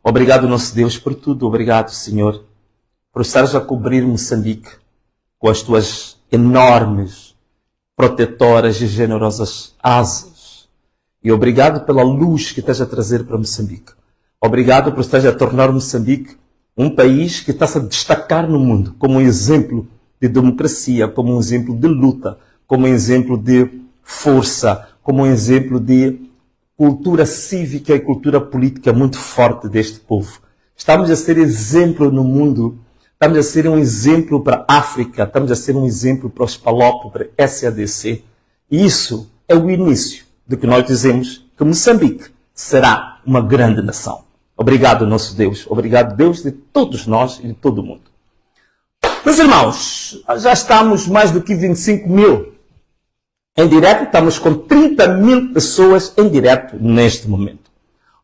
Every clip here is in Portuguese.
Obrigado, nosso Deus, por tudo. Obrigado, Senhor, por estares a cobrir Moçambique com as tuas enormes, protetoras e generosas asas. E obrigado pela luz que estás a trazer para Moçambique. Obrigado por estares a tornar Moçambique um país que está a se destacar no mundo como um exemplo de democracia, como um exemplo de luta, como um exemplo de força, como um exemplo de cultura cívica e cultura política muito forte deste povo. Estamos a ser exemplo no mundo, estamos a ser um exemplo para a África, estamos a ser um exemplo para os PALOP, para a SADC. E isso é o início de que nós dizemos que Moçambique será uma grande nação. Obrigado, nosso Deus. Obrigado, Deus de todos nós e de todo o mundo. Meus irmãos, já estamos mais do que 25 mil em direto. Estamos com 30 mil pessoas em direto neste momento.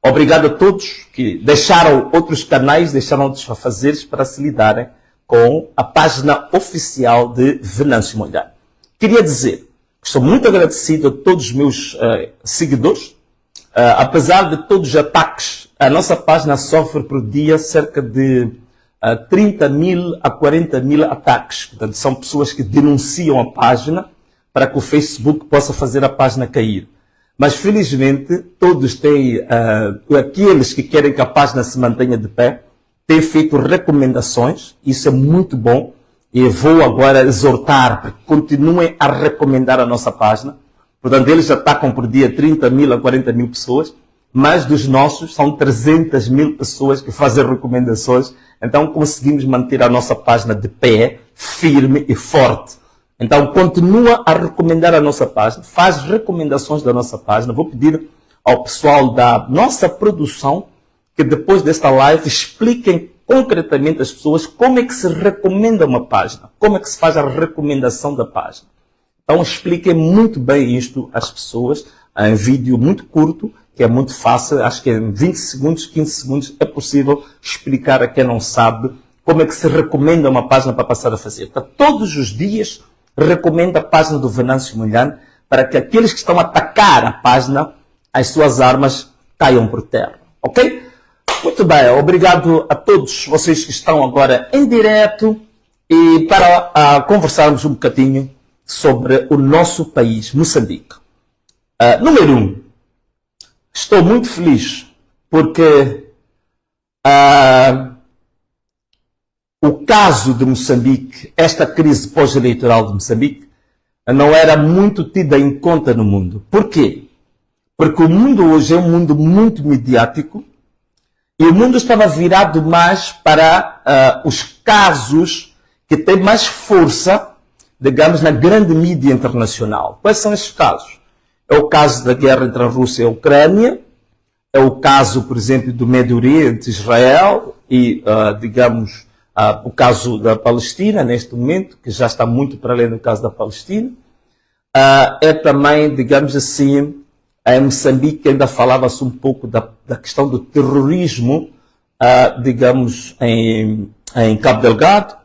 Obrigado a todos que deixaram outros canais, deixaram outros afazeres para se lidarem com a página oficial de Venâncio Mondlane. Queria dizer que estou muito agradecido a todos os meus seguidores. Apesar de todos os ataques, a nossa página sofre por dia cerca de 30 mil a 40 mil ataques. Portanto, são pessoas que denunciam a página para que o Facebook possa fazer a página cair. Mas, felizmente, todos têm, aqueles que querem que a página se mantenha de pé, têm feito recomendações. Isso é muito bom. E vou agora exortar para que continuem a recomendar a nossa página. Portanto, eles atacam por dia 30 mil a 40 mil pessoas, mas dos nossos são 300 mil pessoas que fazem recomendações. Então, conseguimos manter a nossa página de pé, firme e forte. Então, continua a recomendar a nossa página, faz recomendações da nossa página. Vou pedir ao pessoal da nossa produção que depois desta live expliquem concretamente às pessoas como é que se recomenda uma página, como é que se faz a recomendação da página. Então, expliquem muito bem isto às pessoas, em vídeo muito curto, que é muito fácil, acho que em 20 segundos, 15 segundos, é possível explicar a quem não sabe como é que se recomenda uma página para passar a fazer. Então, todos os dias, recomendo a página do Venâncio Mondlane para que aqueles que estão a atacar a página, as suas armas caiam por terra. Ok? Muito bem, obrigado a todos vocês que estão agora em direto e para conversarmos um bocadinho sobre o nosso país, Moçambique. Número 1, estou muito feliz porque o caso de Moçambique, esta crise pós-eleitoral de Moçambique, não era muito tida em conta no mundo. Por quê? Porque o mundo hoje é um mundo muito midiático e o mundo estava virado mais para os casos que têm mais força, digamos, na grande mídia internacional. Quais são esses casos? É o caso da guerra entre a Rússia e a Ucrânia, é o caso, por exemplo, do Médio Oriente, Israel, e, digamos, o caso da Palestina, neste momento, que já está muito para além do caso da Palestina. É também, digamos assim, em Moçambique ainda falava-se um pouco da questão do terrorismo, digamos, em Cabo Delgado.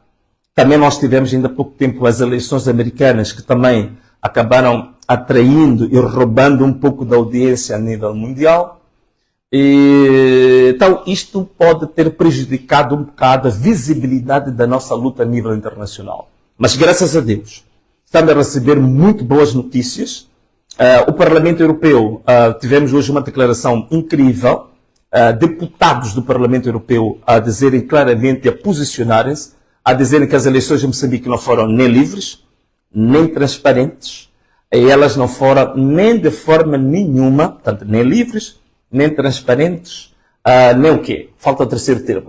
Também nós tivemos ainda há pouco tempo as eleições americanas, que também acabaram atraindo e roubando um pouco da audiência a nível mundial. Então, isto pode ter prejudicado um bocado a visibilidade da nossa luta a nível internacional. Mas, graças a Deus, estamos a receber muito boas notícias. O Parlamento Europeu, tivemos hoje uma declaração incrível. Deputados do Parlamento Europeu a dizerem claramente, a posicionarem-se, a dizerem que as eleições de Moçambique não foram nem livres, nem transparentes, e elas não foram nem de forma nenhuma, portanto, nem livres, nem transparentes, nem o quê? Falta o terceiro termo.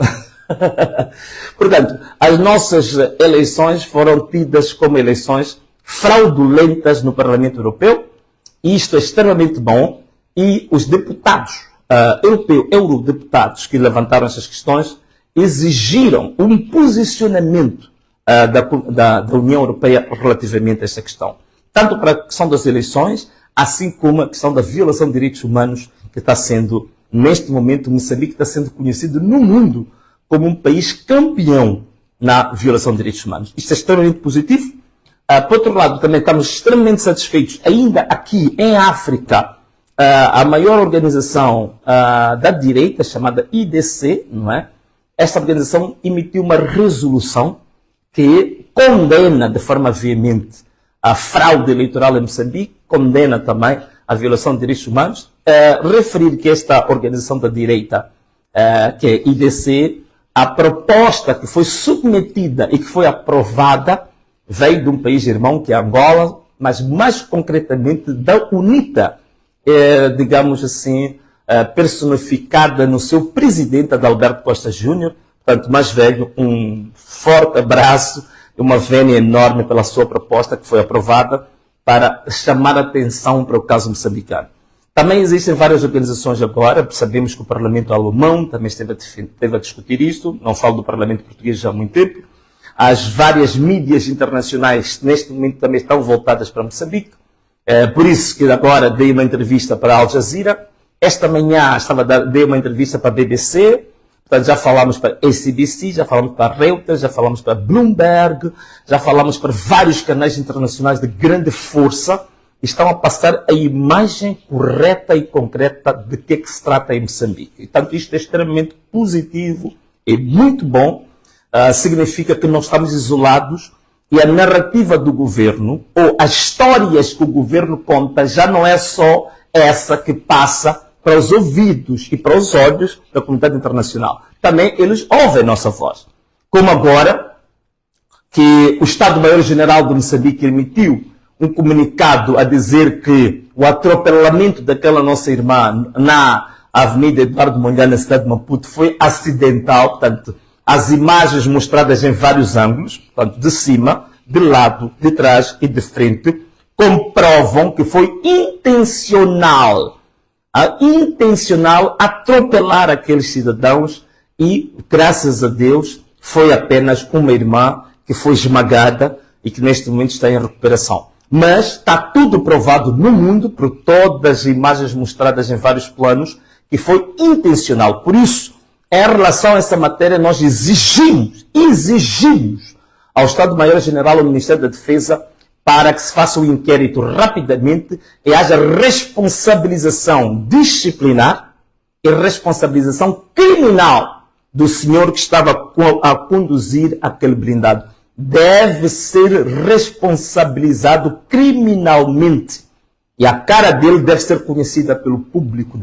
Portanto, as nossas eleições foram tidas como eleições fraudulentas no Parlamento Europeu, e isto é extremamente bom, e os deputados eurodeputados que levantaram essas questões exigiram um posicionamento da União Europeia relativamente a esta questão. Tanto para a questão das eleições, assim como a questão da violação de direitos humanos, que está sendo, neste momento, Moçambique está sendo conhecido no mundo como um país campeão na violação de direitos humanos. Isto é extremamente positivo. Por outro lado, também estamos extremamente satisfeitos, ainda aqui em África, a maior organização da direita, chamada IDC, não é? Esta organização emitiu uma resolução que condena de forma veemente a fraude eleitoral em Moçambique, condena também a violação de direitos humanos. Referir que esta organização da direita, que é IDC, a proposta que foi submetida e que foi aprovada veio de um país irmão, que é Angola, mas mais concretamente da UNITA, digamos assim, personificada no seu presidente, Adalberto Costa Júnior, portanto, mais velho, um forte abraço e uma vênia enorme pela sua proposta que foi aprovada para chamar a atenção para o caso moçambicano. Também existem várias organizações agora, sabemos que o Parlamento alemão também esteve a discutir isto, não falo do Parlamento português já há muito tempo. As várias mídias internacionais neste momento também estão voltadas para Moçambique. Por isso que agora dei uma entrevista para a Al Jazeera. Esta manhã dei uma entrevista para a BBC. Portanto, já falamos para a ACBC, já falamos para a Reuters, já falamos para a Bloomberg, já falamos para vários canais internacionais de grande força. Estão a passar a imagem correta e concreta de que se trata em Moçambique. E, portanto, isto é extremamente positivo e muito bom. Significa que não estamos isolados e a narrativa do governo, ou as histórias que o governo conta, já não é só essa que passa para os ouvidos e para os olhos da comunidade internacional. Também eles ouvem a nossa voz. Como agora que o Estado-Maior-General de Moçambique emitiu um comunicado a dizer que o atropelamento daquela nossa irmã na Avenida Eduardo Mondlane, na cidade de Maputo, foi acidental. Portanto, as imagens mostradas em vários ângulos, portanto, de cima, de lado, de trás e de frente, comprovam que foi intencional atropelar aqueles cidadãos e, graças a Deus, foi apenas uma irmã que foi esmagada e que neste momento está em recuperação. Mas está tudo provado no mundo, por todas as imagens mostradas em vários planos, que foi intencional. Por isso, em relação a essa matéria, nós exigimos ao Estado-Maior-General, ao Ministério da Defesa, para que se faça o inquérito rapidamente e haja responsabilização disciplinar e responsabilização criminal do senhor que estava a conduzir aquele blindado. Deve ser responsabilizado criminalmente. E a cara dele deve ser conhecida pelo público.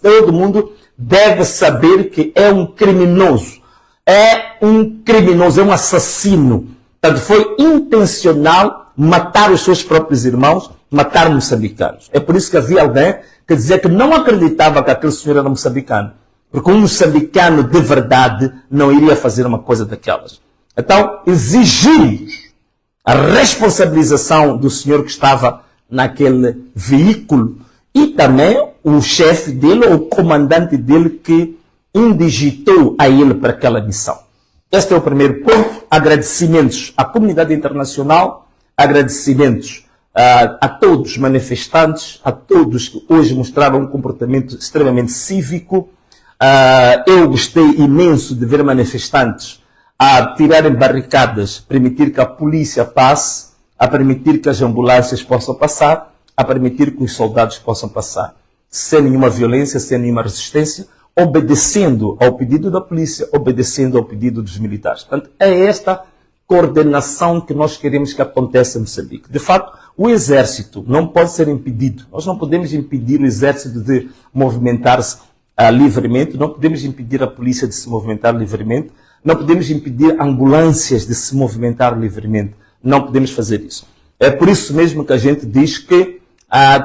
Todo mundo deve saber que é um criminoso. É um assassino. Portanto, foi intencional matar os seus próprios irmãos, matar moçambicanos. É por isso que havia alguém que dizia que não acreditava que aquele senhor era moçambicano. Porque um moçambicano de verdade não iria fazer uma coisa daquelas. Então, exigimos a responsabilização do senhor que estava naquele veículo e também o chefe dele, ou o comandante dele que indigitou a ele para aquela missão. Este é o primeiro ponto. Agradecimentos à comunidade internacional, agradecimentos a todos os manifestantes, a todos que hoje mostraram um comportamento extremamente cívico. Eu gostei imenso de ver manifestantes a tirarem barricadas, permitir que a polícia passe, a permitir que as ambulâncias possam passar, a permitir que os soldados possam passar, sem nenhuma violência, sem nenhuma resistência, obedecendo ao pedido da polícia, obedecendo ao pedido dos militares. Portanto, é esta coordenação que nós queremos que aconteça em Moçambique. De fato, o exército não pode ser impedido. Nós não podemos impedir o exército de movimentar-se livremente, não podemos impedir a polícia de se movimentar livremente, não podemos impedir ambulâncias de se movimentar livremente. Não podemos fazer isso. É por isso mesmo que a gente diz que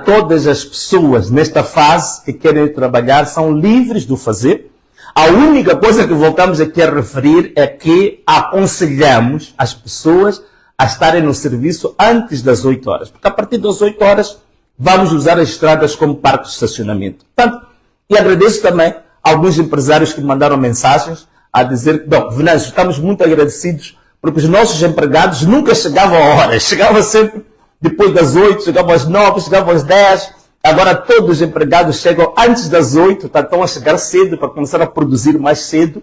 todas as pessoas nesta fase que querem trabalhar são livres de o fazer. A única coisa que voltamos aqui a referir é que aconselhamos as pessoas a estarem no serviço antes das 8 horas. Porque a partir das 8 horas vamos usar as estradas como parque de estacionamento. Portanto, e agradeço também a alguns empresários que me mandaram mensagens a dizer que, bom, Venâncio, estamos muito agradecidos porque os nossos empregados nunca chegavam a horas. Chegavam sempre depois das 8, chegavam às 9, chegavam às 10. Agora todos os empregados chegam antes das 8, estão a chegar cedo para começar a produzir mais cedo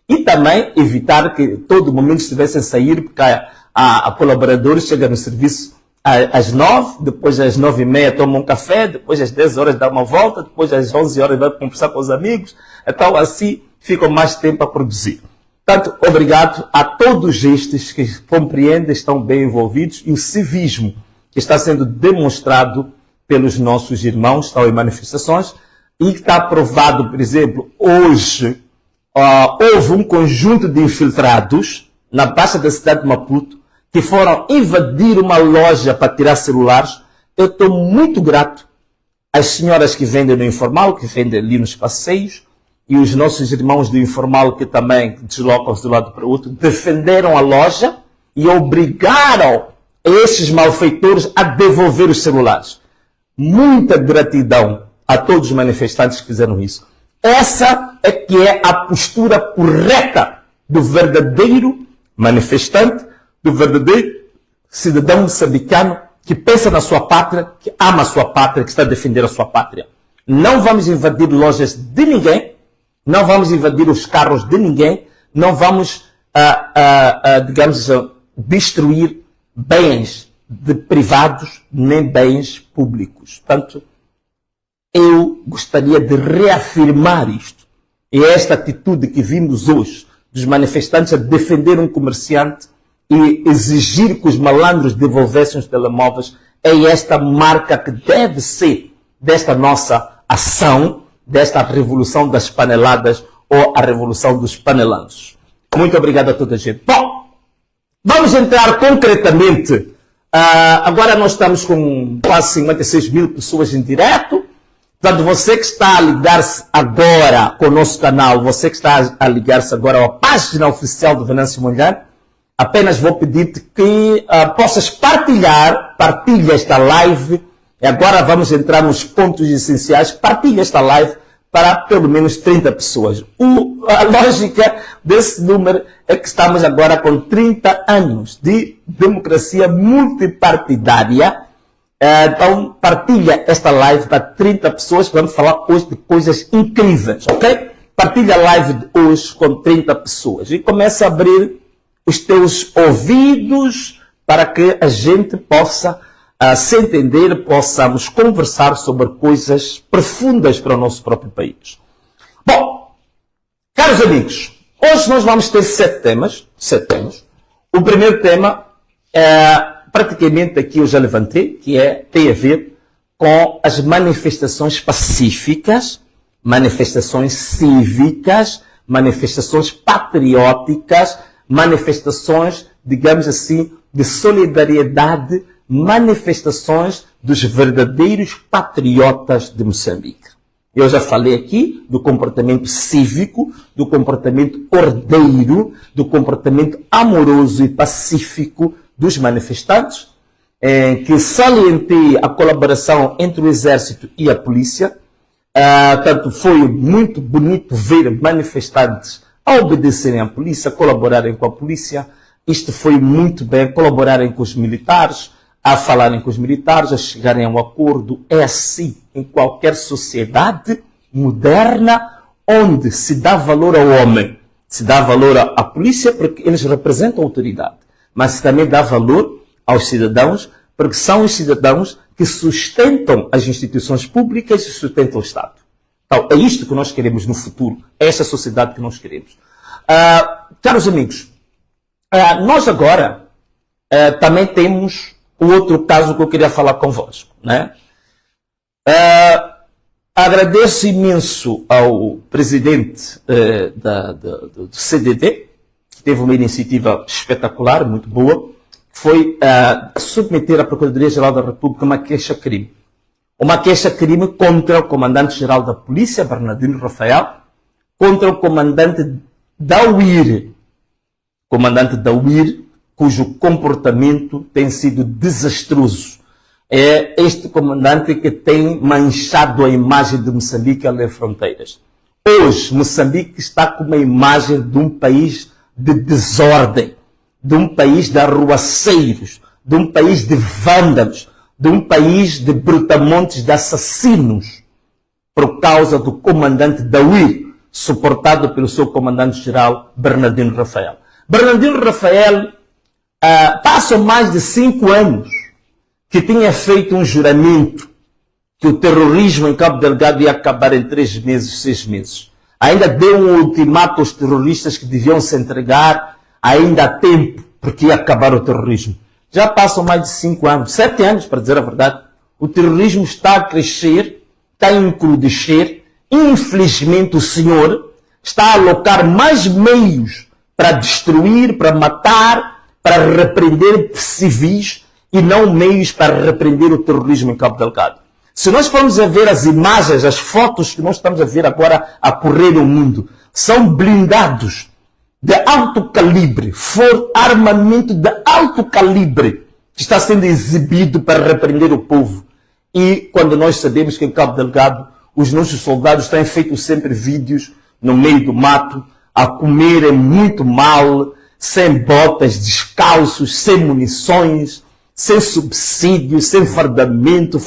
e também evitar que todo momento estivessem a sair, porque a colaboradores chegam no serviço às 9, depois às 9h30 toma um café, depois às 10 horas dá uma volta, depois às 11 horas vai conversar com os amigos. Então assim fica mais tempo a produzir. Portanto, obrigado a todos estes que compreendem, estão bem envolvidos, e o civismo que está sendo demonstrado pelos nossos irmãos, estão em manifestações, e está aprovado, por exemplo, hoje, houve um conjunto de infiltrados na baixa da cidade de Maputo que foram invadir uma loja para tirar celulares. Eu estou muito grato às senhoras que vendem no informal, que vendem ali nos passeios, e os nossos irmãos do informal que também deslocam-se de um lado para o outro, defenderam a loja e obrigaram esses malfeitores a devolver os celulares. Muita gratidão a todos os manifestantes que fizeram isso. Essa é que é a postura correta do verdadeiro manifestante, do verdadeiro cidadão moçambicano que pensa na sua pátria, que ama a sua pátria, que está a defender a sua pátria. Não vamos invadir lojas de ninguém, não vamos invadir os carros de ninguém, não vamos, digamos, destruir bens de privados nem bens públicos. Portanto, eu gostaria de reafirmar isto. E esta atitude que vimos hoje dos manifestantes a defender um comerciante e exigir que os malandros devolvessem os telemóveis é esta marca que deve ser desta nossa ação, desta revolução das paneladas ou a revolução dos panelanços. Muito obrigado a toda a gente. Bom, vamos entrar concretamente. Agora nós estamos com quase 56 mil pessoas em direto. Portanto, você que está a ligar-se agora com o nosso canal, você que está a ligar-se agora à página oficial do Venâncio Mondlane, apenas vou pedir-te que possas partilha esta live. E agora vamos entrar nos pontos essenciais. Partilha esta live para pelo menos 30 pessoas. A lógica desse número é que estamos agora com 30 anos de democracia multipartidária. Então, partilha esta live para 30 pessoas. Vamos falar hoje de coisas incríveis, ok? Partilha a live de hoje com 30 pessoas. E começa a abrir os teus ouvidos para que a gente possa se entender, possamos conversar sobre coisas profundas para o nosso próprio país. Bom, caros amigos, hoje nós vamos ter 7 temas. O primeiro tema praticamente aqui eu já levantei, que tem a ver com as manifestações pacíficas, manifestações cívicas, manifestações patrióticas, manifestações, digamos assim, de solidariedade, manifestações dos verdadeiros patriotas de Moçambique. Eu já falei aqui do comportamento cívico, do comportamento ordeiro, do comportamento amoroso e pacífico dos manifestantes, que salientei a colaboração entre o exército e a polícia. Tanto foi muito bonito ver manifestantes a obedecerem à polícia, colaborarem com a polícia. Isto foi muito bem, colaborarem com os militares, a falarem com os militares, a chegarem a um acordo. É assim em qualquer sociedade moderna onde se dá valor ao homem, se dá valor à polícia porque eles representam a autoridade, mas se também dá valor aos cidadãos porque são os cidadãos que sustentam as instituições públicas e sustentam o Estado. Então, é isto que nós queremos no futuro, é esta sociedade que nós queremos. Caros amigos, nós agora também temos um outro caso que eu queria falar convosco, né? Agradeço imenso ao presidente do CDD, que teve uma iniciativa espetacular, muito boa, foi submeter à Procuradoria-Geral da República uma queixa-crime. Uma queixa-crime contra o comandante-geral da Polícia, Bernardino Rafael, contra o comandante da UIR, cujo comportamento tem sido desastroso. É este comandante que tem manchado a imagem de Moçambique além fronteiras. Hoje, Moçambique está com uma imagem de um país de desordem, de um país de arruaceiros, de um país de vândalos, de um país de brutamontes, de assassinos, por causa do comandante da UIR, suportado pelo seu comandante-geral Bernardino Rafael. Bernardino Rafael passam mais de 5 anos que tinha feito um juramento que o terrorismo em Cabo Delgado ia acabar em 3 meses, 6 meses. Ainda deu um ultimato aos terroristas que deviam se entregar ainda há tempo, porque ia acabar o terrorismo. Já passam mais de 5 anos, 7 anos, para dizer a verdade. O terrorismo está a crescer, está a encrudescer. Infelizmente, o senhor está a alocar mais meios para destruir, para matar, para repreender civis e não meios para repreender o terrorismo em Cabo Delgado. Se nós formos a ver as imagens, as fotos que nós estamos a ver agora a correr no mundo, são blindados de alto calibre, armamento de alto calibre que está sendo exibido para repreender o povo. E quando nós sabemos que em Cabo Delgado os nossos soldados têm feito sempre vídeos no meio do mato, a comerem muito mal, sem botas, descalços, sem munições, sem subsídios, sem fardamento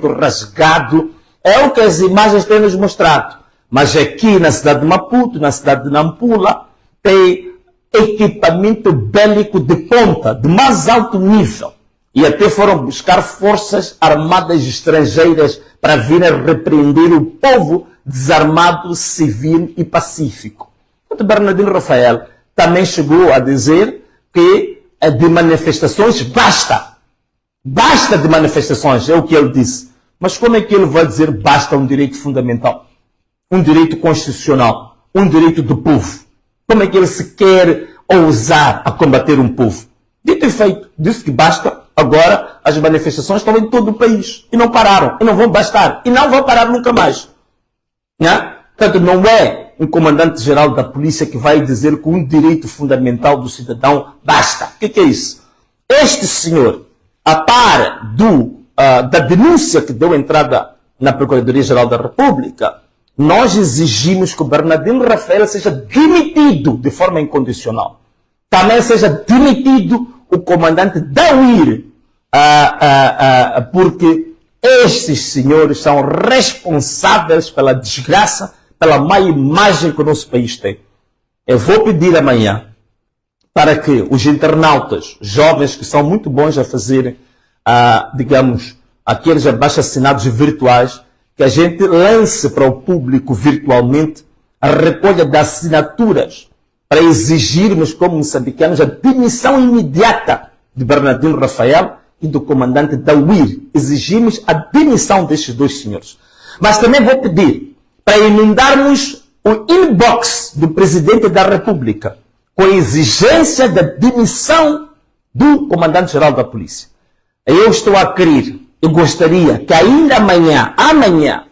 rasgado. É o que as imagens têm nos mostrado. Mas aqui na cidade de Maputo, na cidade de Nampula, tem equipamento bélico de ponta, de mais alto nível. E até foram buscar forças armadas estrangeiras para virem repreender o povo desarmado, civil e pacífico. O Bernardino Rafael também chegou a dizer que de manifestações basta. Basta de manifestações, é o que ele disse. Mas como é que ele vai dizer basta um direito fundamental? Um direito constitucional, um direito do povo. Como é que ele se quer ousar a combater um povo? Dito e feito, disse que basta. Agora as manifestações estão em todo o país e não pararam, e não vão bastar, e não vão parar nunca mais. Portanto, não é um comandante-geral da polícia que vai dizer que um direito fundamental do cidadão basta. O que é isso? Este senhor, a par da denúncia que deu entrada na Procuradoria-Geral da República, nós exigimos que o Bernardino Rafael seja demitido de forma incondicional. Também seja demitido o comandante da UIR, porque estes senhores são responsáveis pela desgraça, pela má imagem que o nosso país tem. Eu vou pedir amanhã para que os internautas, jovens que são muito bons a fazer, digamos, aqueles abaixo-assinados virtuais, que a gente lance para o público virtualmente a recolha de assinaturas para exigirmos, como moçambicanos, a demissão imediata de Bernardino Rafael e do comandante da UIR. Exigimos a demissão destes 2 senhores. Mas também vou pedir para inundarmos o inbox do Presidente da República com a exigência da demissão do Comandante-Geral da Polícia. Eu estou a querer, eu gostaria que ainda amanhã,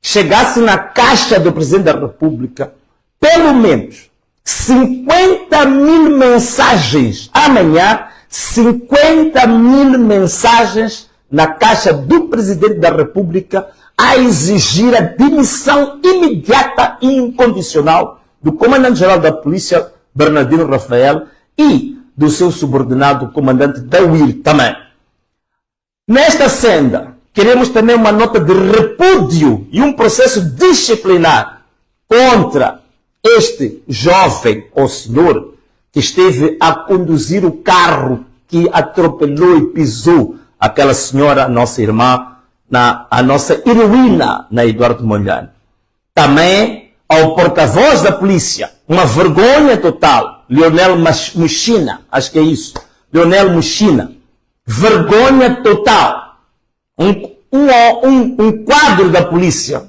chegasse na caixa do Presidente da República, pelo menos 50.000 mensagens amanhã, 50.000 mensagens na caixa do Presidente da República a exigir a demissão imediata e incondicional do Comandante-Geral da Polícia, Bernardino Rafael, e do seu subordinado, comandante da UIR também. Nesta senda, queremos também uma nota de repúdio e um processo disciplinar contra este jovem ou senhor que esteve a conduzir o carro que atropelou e pisou aquela senhora, nossa irmã, a nossa heroína, na Eduardo Mondlane. Também ao porta-voz da polícia, uma vergonha total, Leonel Muxina, acho que é isso, Leonel Muxina, vergonha total, um quadro da polícia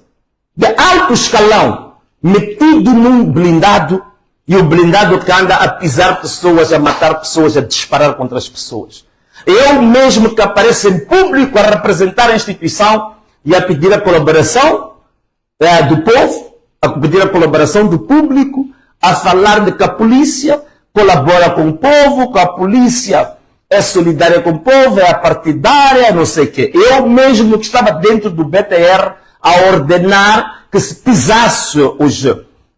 de alto escalão, metido num blindado, e o blindado que anda a pisar pessoas, a matar pessoas, a disparar contra as pessoas. Eu mesmo que apareço em público a representar a instituição e a pedir a colaboração do povo, a pedir a colaboração do público, a falar de que a polícia colabora com o povo, que a polícia é solidária com o povo, é apartidária, não sei o quê. Eu mesmo que estava dentro do BTR a ordenar que se pisasse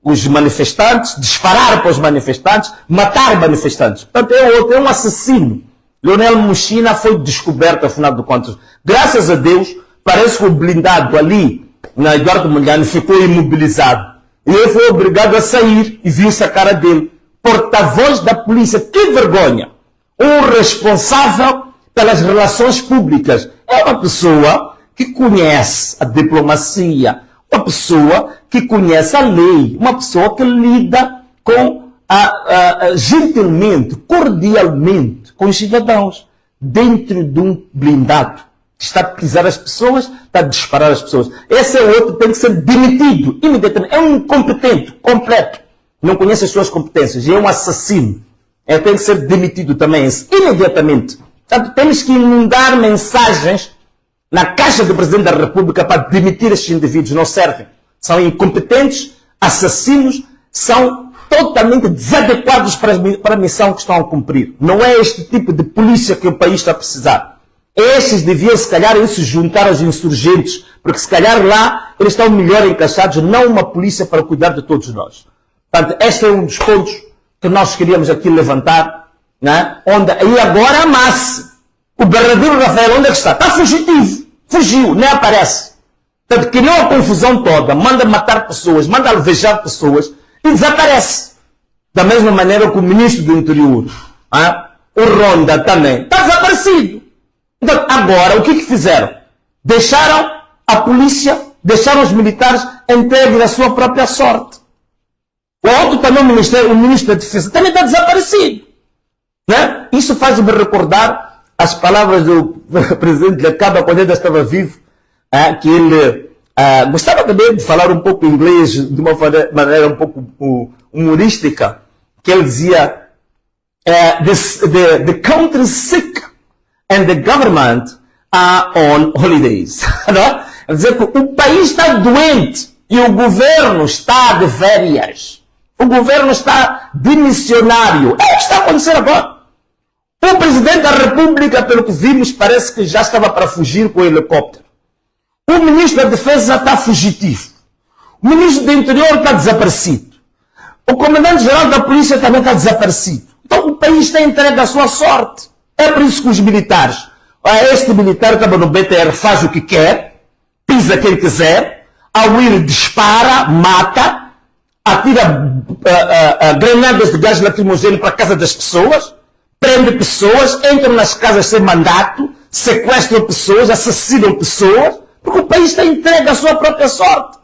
os manifestantes, disparar para os manifestantes, matar manifestantes. Portanto, é um assassino. Leonel Muxina foi descoberto, afinal de contas. Graças a Deus, parece que o blindado ali, na Eduardo Mondlane, ficou imobilizado. E ele foi obrigado a sair e viu-se a cara dele. Porta-voz da polícia, que vergonha! Um responsável pelas relações públicas. É uma pessoa que conhece a diplomacia, uma pessoa que conhece a lei, uma pessoa que lida com gentilmente, cordialmente com os cidadãos, dentro de um blindado. Está a pisar as pessoas, está a disparar as pessoas. Esse é outro que tem que ser demitido imediatamente. É um incompetente, completo. Não conhece as suas competências. É um assassino. Ele tem que ser demitido também, imediatamente. Portanto, temos que inundar mensagens na caixa do Presidente da República para demitir estes indivíduos. Não servem. São incompetentes, assassinos, são totalmente desadequados para a missão que estão a cumprir. Não é este tipo de polícia que o país está a precisar. Estes deviam, se calhar, se juntar aos insurgentes, porque se calhar lá eles estão melhor encaixados, não uma polícia para cuidar de todos nós. Portanto, este é um dos pontos que nós queríamos aqui levantar, né? Onde, e agora amasse. O verdadeiro Rafael, onde é que está? Está fugitivo. Fugiu, nem aparece. Portanto, criou a confusão toda, manda matar pessoas, manda alvejar pessoas e desaparece. Da mesma maneira que o ministro do interior, o Ronda também, está desaparecido. Então, agora, o que fizeram? Deixaram a polícia, deixaram os militares entregues à sua própria sorte. O outro também, o ministro da Defesa, também está desaparecido. Né? Isso faz-me recordar as palavras do presidente Lacaba quando ele estava vivo, que ele gostava também de falar um pouco inglês de uma maneira um pouco humorística, que ele dizia the country is sick and the government are on holidays. Não? Quer dizer que o país está doente e o governo está de férias. O governo está demissionário. É o que está acontecendo agora. O presidente da República, pelo que vimos, parece que já estava para fugir com o helicóptero. O ministro da Defesa está fugitivo. O ministro do Interior está desaparecido. O comandante-geral da Polícia também está desaparecido. Então o país está entregue à sua sorte. É por isso que os militares, este militar estava no BTR, faz o que quer, pisa quem quiser, a Will dispara, mata, atira granadas de gás lacrimogêneo para a casa das pessoas, prende pessoas, entram nas casas sem mandato, sequestram pessoas, assassinam pessoas, porque o país está entregue à sua própria sorte.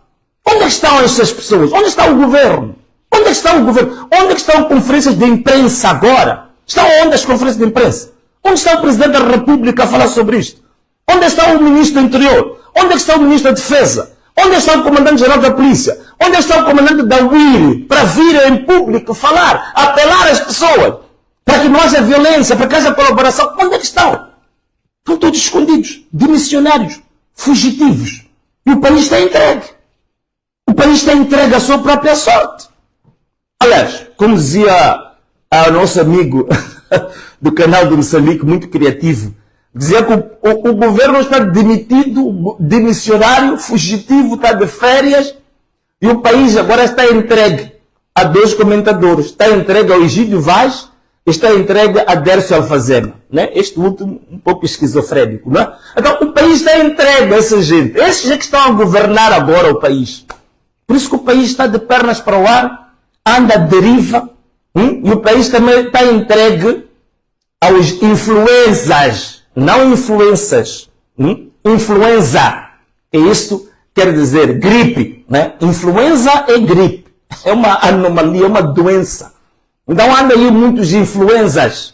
Onde estão essas pessoas? Onde está o governo? Onde está o governo? Onde estão conferências de imprensa agora? Estão onde as conferências de imprensa? Onde está o Presidente da República a falar sobre isto? Onde está o Ministro do Interior? Onde está o Ministro da Defesa? Onde está o Comandante-Geral da Polícia? Onde está o Comandante da UIR para vir em público falar, apelar às pessoas, para que não haja violência, para que haja colaboração? Onde é que estão? Estão todos escondidos, demissionários, fugitivos. E o país está entregue. O país está entregue à sua própria sorte. Aliás, como dizia o nosso amigo do canal do Moçambique, muito criativo, dizia que o governo está demitido, demissionário, fugitivo, está de férias, e o país agora está entregue a dois comentadores. Está entregue ao Egídio Vaz, está entregue a Dércio Alfazema. Né? Este último, um pouco esquizofrénico. Não é? Então, o país está entregue a essa gente. Esses é que estão a governar agora o país. Por isso que o país está de pernas para o ar, anda à deriva, e o país também está entregue aos influenzas, não influências. Influenza. E isso quer dizer gripe. Né? Influenza é gripe. É uma anomalia, é uma doença. Então andam aí muitos influenzas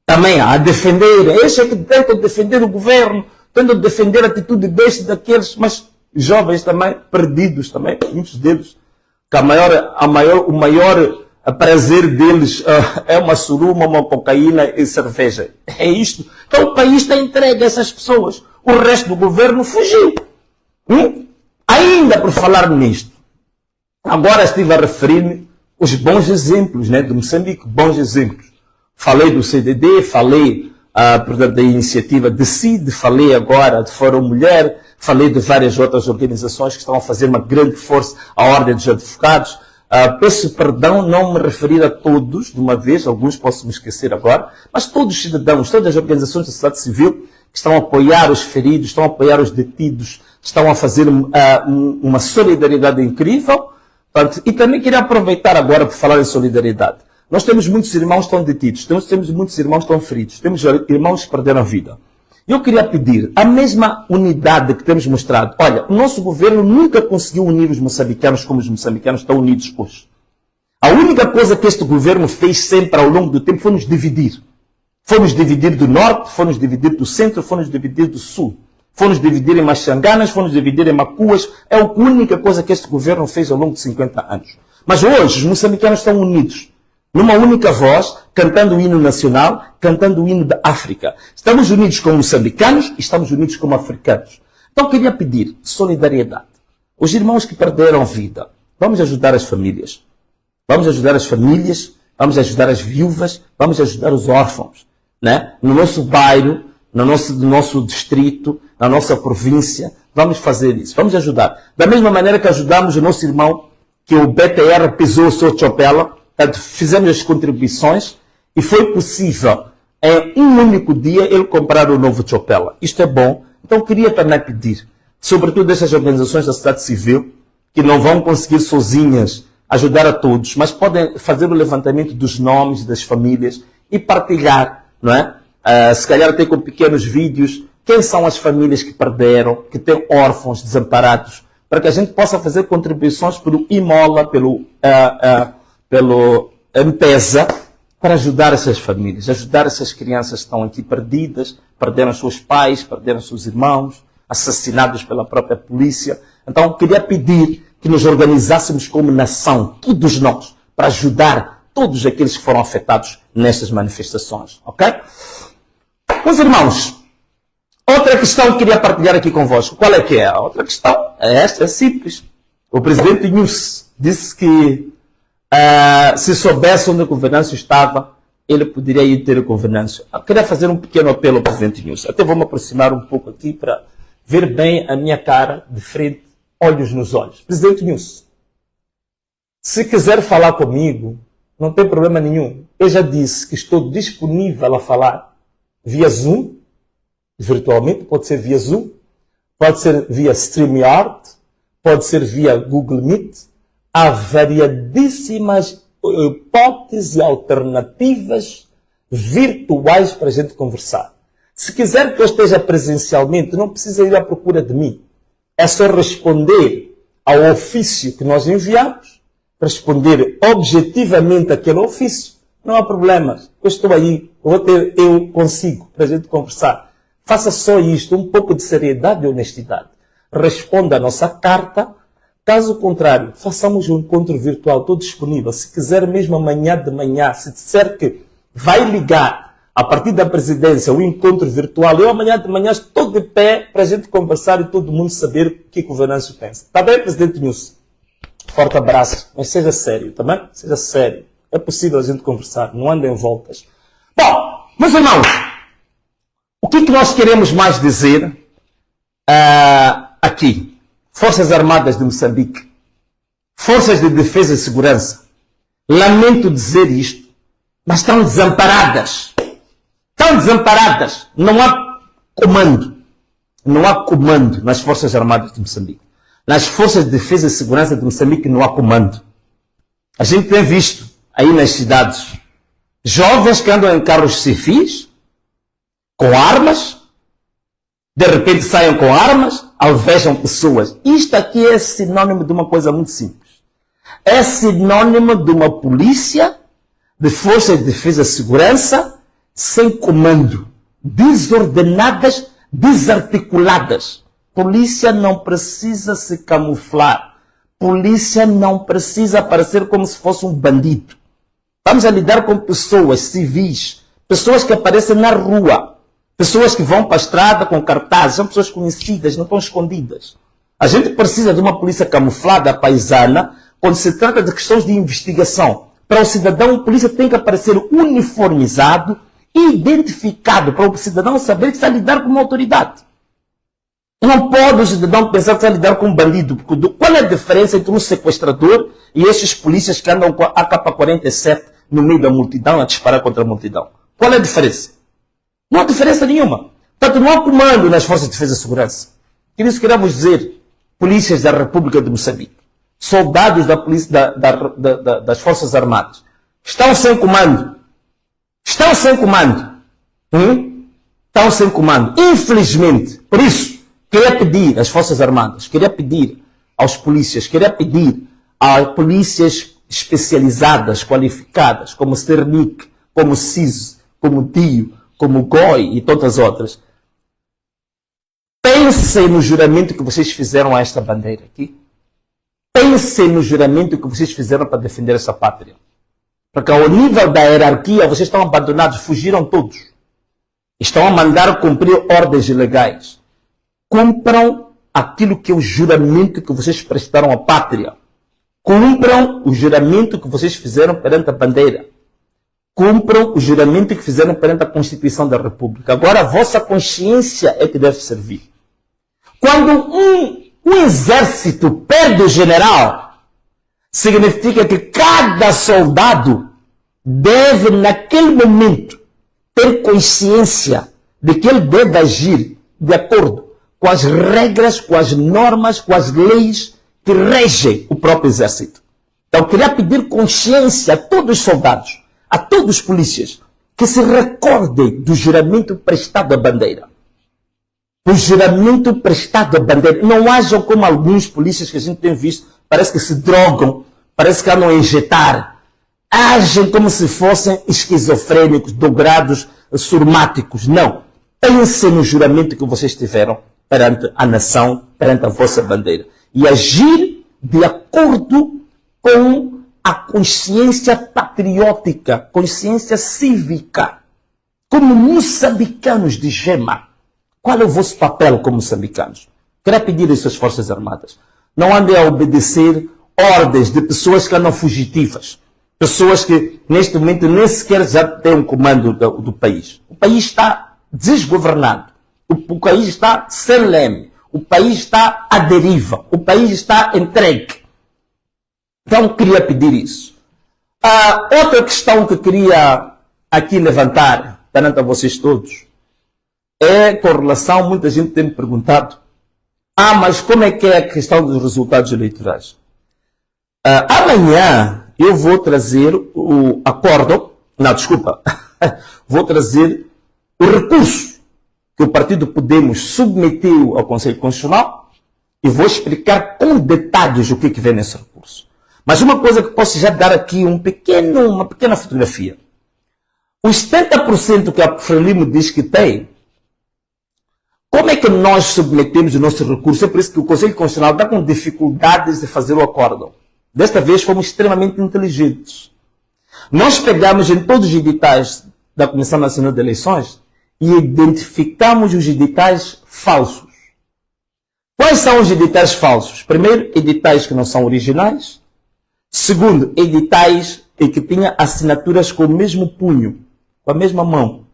também a defender. Esses é que tentam defender o governo, tentam defender a atitude destes, daqueles, mas jovens também, perdidos também, muitos deles. Que o maior prazer deles é uma suruma, uma cocaína e cerveja. É isto. Então o país está entregue a essas pessoas. O resto do governo fugiu. Ainda por falar nisto, agora estive a referir-me os bons exemplos, né, de Moçambique, bons exemplos. Falei do CDD, falei portanto, da iniciativa de CID, falei agora de Fórum Mulher, falei de várias outras organizações que estão a fazer uma grande força, a Ordem dos Advogados. Peço perdão não me referir a todos de uma vez, alguns posso me esquecer agora, mas todos os cidadãos, todas as organizações da sociedade civil que estão a apoiar os feridos, estão a apoiar os detidos, estão a fazer uma solidariedade incrível. E também queria aproveitar agora para falar em solidariedade. Nós temos muitos irmãos que estão detidos, temos muitos irmãos que estão feridos, temos irmãos que perderam a vida. Eu queria pedir a mesma unidade que temos mostrado. Olha, o nosso governo nunca conseguiu unir os moçambicanos como os moçambicanos estão unidos hoje. A única coisa que este governo fez sempre ao longo do tempo foi nos dividir. Foi nos dividir do norte, foi nos dividir do centro, foi nos dividir do sul. Foi nos dividir em Machanganas, foi nos dividir em Macuas. É a única coisa que este governo fez ao longo de 50 anos. Mas hoje os moçambicanos estão unidos. Numa única voz, cantando o hino nacional, cantando o hino da África. Estamos unidos como moçambicanos e estamos unidos como africanos. Então queria pedir solidariedade. Os irmãos que perderam vida, vamos ajudar as famílias. Vamos ajudar as famílias, vamos ajudar as viúvas, vamos ajudar os órfãos. Né? No nosso bairro, no nosso distrito, na nossa província, vamos fazer isso. Vamos ajudar. Da mesma maneira que ajudamos o nosso irmão, que o BTR pisou o seu chopela, fizemos as contribuições e foi possível, em um único dia, ele comprar o novo chopela. Isto é bom. Então, queria também pedir, sobretudo essas organizações da sociedade civil, que não vão conseguir sozinhas ajudar a todos, mas podem fazer o levantamento dos nomes das famílias e partilhar, não é? Se calhar até com pequenos vídeos, quem são as famílias que perderam, que têm órfãos desamparados, para que a gente possa fazer contribuições pelo IMOLA, pelo M-Pesa, para ajudar essas famílias, ajudar essas crianças que estão aqui perdidas, perderam seus pais, perderam seus irmãos, assassinados pela própria polícia. Então, queria pedir que nos organizássemos como nação, todos nós, para ajudar todos aqueles que foram afetados nestas manifestações. Ok? Meus irmãos, outra questão que queria partilhar aqui convosco. Qual é que é? A outra questão é esta, é simples. O presidente Nyusi disse que se soubesse onde o governança estava, ele poderia ir ter o governança. Eu queria fazer um pequeno apelo ao presidente Nyusi. Até vou me aproximar um pouco aqui para ver bem a minha cara de frente, olhos nos olhos. Presidente Nyusi, se quiser falar comigo, não tem problema nenhum. Eu já disse que estou disponível a falar via Zoom, virtualmente, pode ser via Zoom, pode ser via StreamYard, pode ser via Google Meet. Há variadíssimas hipóteses e alternativas virtuais para a gente conversar. Se quiser que eu esteja presencialmente, não precisa ir à procura de mim. É só responder ao ofício que nós enviamos, responder objetivamente aquele ofício. Não há problemas. Eu estou aí, eu consigo para a gente conversar. Faça só isto, um pouco de seriedade e honestidade. Responda a nossa carta. Caso contrário, façamos um encontro virtual. Estou disponível. Se quiser mesmo amanhã de manhã, se disser que vai ligar a partir da presidência o encontro virtual, eu amanhã de manhã estou de pé para a gente conversar e todo mundo saber o que o Venâncio pensa. Está bem, presidente Nyusi? Forte abraço. Mas seja sério, tá bem? Seja sério. É possível a gente conversar. Não ande em voltas. Bom, meus irmãos, o que nós queremos mais dizer aqui? Forças Armadas de Moçambique, Forças de Defesa e Segurança, lamento dizer isto, mas estão desamparadas. Estão desamparadas. Não há comando. Não há comando nas Forças Armadas de Moçambique. Nas Forças de Defesa e Segurança de Moçambique não há comando. A gente tem visto aí nas cidades jovens que andam em carros civis, com armas, de repente saiam com armas, alvejam pessoas. Isto aqui é sinônimo de uma coisa muito simples. É sinônimo de uma polícia, de forças de defesa e segurança, sem comando, desordenadas, desarticuladas. Polícia não precisa se camuflar. Polícia não precisa parecer como se fosse um bandido. Vamos a lidar com pessoas civis, pessoas que aparecem na rua. Pessoas que vão para a estrada com cartazes, são pessoas conhecidas, não estão escondidas. A gente precisa de uma polícia camuflada, paisana, quando se trata de questões de investigação. Para o cidadão, a polícia tem que aparecer uniformizado e identificado, para o cidadão saber que está a lidar com uma autoridade. Não pode o cidadão pensar que está a lidar com um bandido. Porque qual é a diferença entre um sequestrador e esses polícias que andam com a AK-47 no meio da multidão a disparar contra a multidão? Qual é a diferença? Não há diferença nenhuma. Portanto, não há comando nas Forças de Defesa e Segurança. Por isso queremos dizer, polícias da República de Moçambique, soldados da polícia, das Forças Armadas, Estão sem comando. Estão sem comando. Estão sem comando. Infelizmente. Por isso, queria pedir às Forças Armadas, queria pedir aos polícias, queria pedir a polícias especializadas, qualificadas, como Cernic, como CIS, como DIO, como GOI e tantas outras. Pensem no juramento que vocês fizeram a esta bandeira aqui. Pensem no juramento que vocês fizeram para defender essa pátria. Porque ao nível da hierarquia, vocês estão abandonados, fugiram todos. Estão a mandar cumprir ordens ilegais. Cumpram aquilo que é o juramento que vocês prestaram à pátria. Cumpram o juramento que vocês fizeram perante a bandeira. Cumpram o juramento que fizeram perante a Constituição da República. Agora a vossa consciência é que deve servir. Quando um exército perde o general, significa que cada soldado deve, naquele momento, ter consciência de que ele deve agir de acordo com as regras, com as normas, com as leis que regem o próprio exército. Então, eu queria pedir consciência a todos os soldados, a todos os polícias, que se recordem do juramento prestado à bandeira. O juramento prestado à bandeira. Não hajam como alguns polícias que a gente tem visto, parece que se drogam, parece que andam a injetar. Agem como se fossem esquizofrênicos, dobrados, surmáticos. Não. Pensem no juramento que vocês tiveram perante a nação, perante a vossa bandeira. E agir de acordo com a consciência patriótica, consciência cívica. Como moçambicanos de Gema. Qual é o vosso papel como moçambicanos? Quero pedir às suas Forças Armadas. Não andem a obedecer ordens de pessoas que andam fugitivas. Pessoas que, neste momento, nem sequer já têm um comando do país. O país está desgovernado. O país está sem leme. O país está à deriva. O país está entregue. Então, queria pedir isso. Outra questão que queria aqui levantar perante a vocês todos é com relação, muita gente tem me perguntado, mas como é que é a questão dos resultados eleitorais? Amanhã eu vou trazer o acordo, vou trazer o recurso que o Partido Podemos submeteu ao Conselho Constitucional e vou explicar com detalhes o que vem nesse recurso. Mas uma coisa que posso já dar aqui, uma pequena fotografia. Os 70% que a Frelimo diz que tem, como é que nós submetemos o nosso recurso? É por isso que o Conselho Constitucional está com dificuldades de fazer o acordo. Desta vez fomos extremamente inteligentes. Nós pegamos em todos os editais da Comissão Nacional de Eleições e identificamos os editais falsos. Quais são os editais falsos? Primeiro, editais que não são originais. Segundo, editais em que tinha assinaturas com o mesmo punho, com a mesma mão,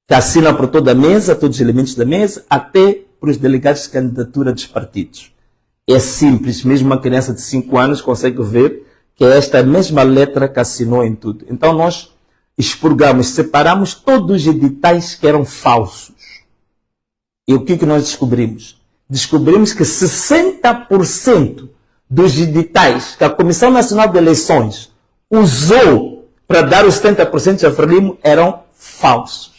que assinam por toda a mesa, todos os elementos da mesa, até para os delegados de candidatura dos partidos. É simples, mesmo uma criança de 5 anos consegue ver que é esta mesma letra que assinou em tudo. Então nós expurgamos, separamos todos os editais que eram falsos. E o que nós descobrimos? Descobrimos que 60% dos editais que a Comissão Nacional de Eleições usou para dar os 70% a Frelimo eram falsos.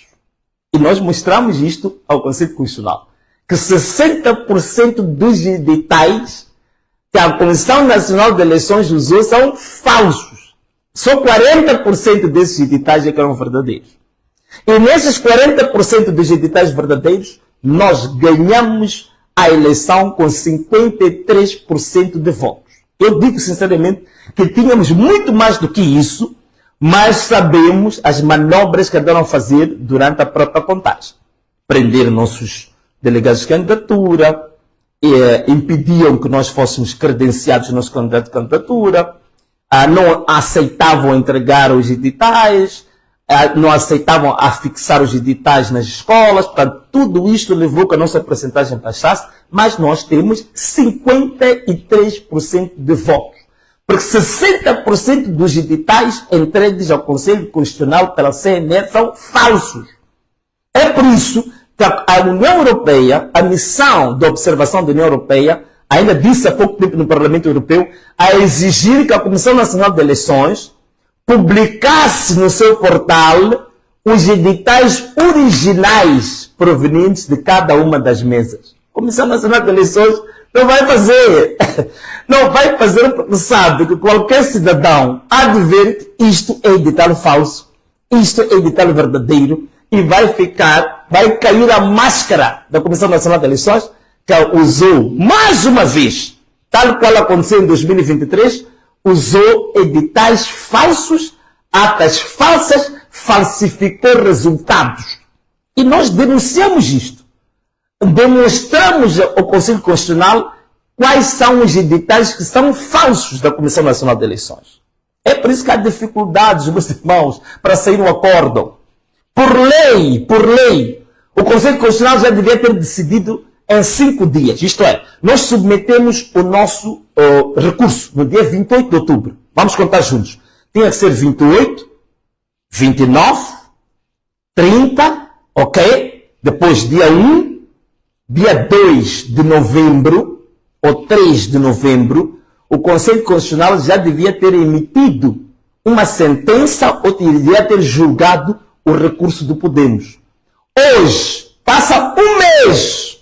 E nós mostramos isto ao Conselho Constitucional. Que 60% dos editais que a Comissão Nacional de Eleições usou são falsos. Só 40% desses editais é que eram verdadeiros. E nesses 40% dos editais verdadeiros, nós ganhamos a eleição com 53% de votos. Eu digo sinceramente que tínhamos muito mais do que isso, mas sabemos as manobras que andaram a fazer durante a própria contagem. Prender nossos delegados de candidatura, impediam que nós fôssemos credenciados no nosso candidato de candidatura, não aceitavam entregar os editais, não aceitavam afixar os editais nas escolas. Portanto, tudo isto levou que a nossa percentagem baixasse, mas nós temos 53% de votos. Porque 60% dos editais entregues ao Conselho Constitucional pela CNE são falsos. É por isso que a União Europeia, a missão de observação da União Europeia, ainda disse há pouco tempo no Parlamento Europeu, a exigir que a Comissão Nacional de Eleições publicasse no seu portal os editais originais provenientes de cada uma das mesas. A Comissão Nacional de Eleições não vai fazer. Não vai fazer porque sabe que qualquer cidadão há de ver que isto é edital falso, isto é edital verdadeiro, e vai cair a máscara da Comissão Nacional de Eleições, que usou mais uma vez, tal qual aconteceu em 2023, usou editais falsos, atas falsas, falsificou resultados. E nós denunciamos isto. Demonstramos ao Conselho Constitucional quais são os editais que são falsos da Comissão Nacional de Eleições. É por isso que há dificuldades, meus irmãos, para sair um acórdão. Por lei, o Conselho Constitucional já devia ter decidido em 5 dias. Isto é, nós submetemos o nosso recurso no dia 28 de outubro. Vamos contar juntos. Tinha que ser 28, 29, 30, ok? Depois dia 1, dia 2 de novembro, ou 3 de novembro, o Conselho Constitucional já devia ter emitido uma sentença ou devia ter julgado o recurso do Podemos. Hoje, passa um mês